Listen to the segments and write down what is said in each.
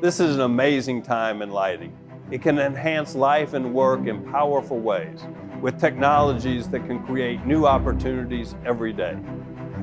This is an amazing time in lighting. It can enhance life and work in powerful ways with technologies that can create new opportunities every day.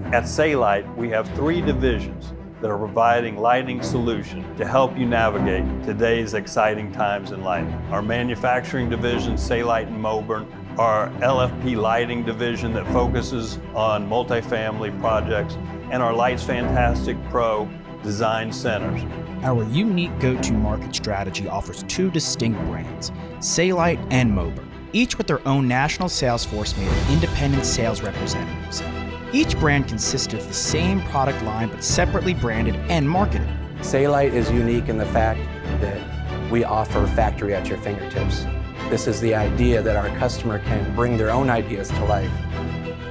At Saylite, we have 3 divisions that are providing lighting solutions to help you navigate today's exciting times in lighting. Our manufacturing division, Saylite and Mobern, our LFP lighting division that focuses on multifamily projects, and our Lights Fantastic Pro design centers. Our unique go-to market strategy offers 2 distinct brands, Saylite and Mobern, each with their own national sales force made of independent sales representatives. Each brand consists of the same product line but separately branded and marketed. Saylite is unique in the fact that we offer factory at your fingertips. This is the idea that our customer can bring their own ideas to life.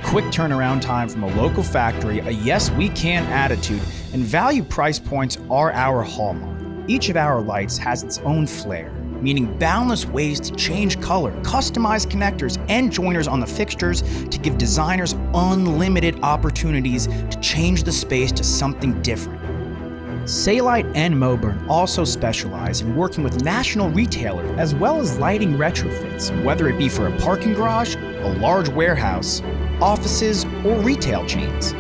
Quick turnaround time from a local factory, a yes we can attitude, and value price points are our hallmark. Each of our lights has its own flair, meaning boundless ways to change color, customize connectors and joiners on the fixtures to give designers unlimited opportunities to change the space to something different. Saylite and Mobern also specialize in working with national retailers as well as lighting retrofits, whether it be for a parking garage, a large warehouse, offices, or retail chains.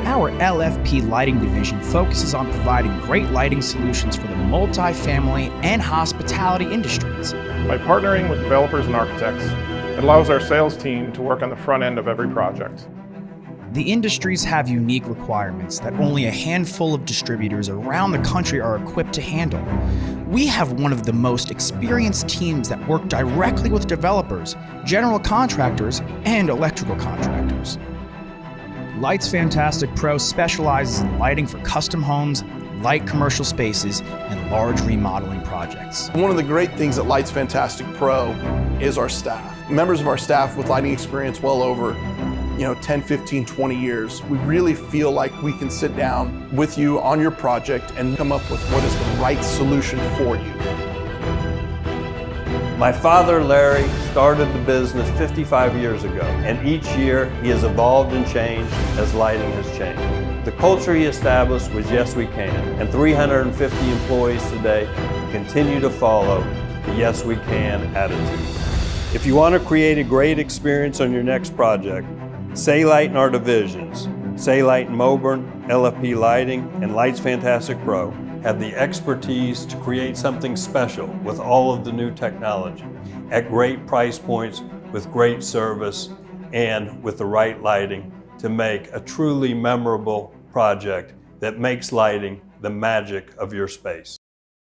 Our LFP lighting division focuses on providing great lighting solutions for the multifamily and hospitality industries. By partnering with developers and architects, it allows our sales team to work on the front end of every project. The industries have unique requirements that only a handful of distributors around the country are equipped to handle. We have one of the most experienced teams that work directly with developers, general contractors, and electrical contractors. Lights Fantastic Pro specializes in lighting for custom homes, light commercial spaces, and large remodeling projects. One of the great things at Lights Fantastic Pro is our staff. Members of our staff with lighting experience well over 10, 15, 20 years. We really feel like we can sit down with you on your project and come up with what is the right solution for you. My father, Larry, started the business 55 years ago, and each year he has evolved and changed as lighting has changed. The culture he established was yes we can, and 350 employees today continue to follow the yes we can attitude. If you want to create a great experience on your next project, Saylite and our divisions, Saylite and Mobern, LFP Lighting, and Lights Fantastic Pro have the expertise to create something special with all of the new technology at great price points, with great service, and with the right lighting to make a truly memorable project that makes lighting the magic of your space.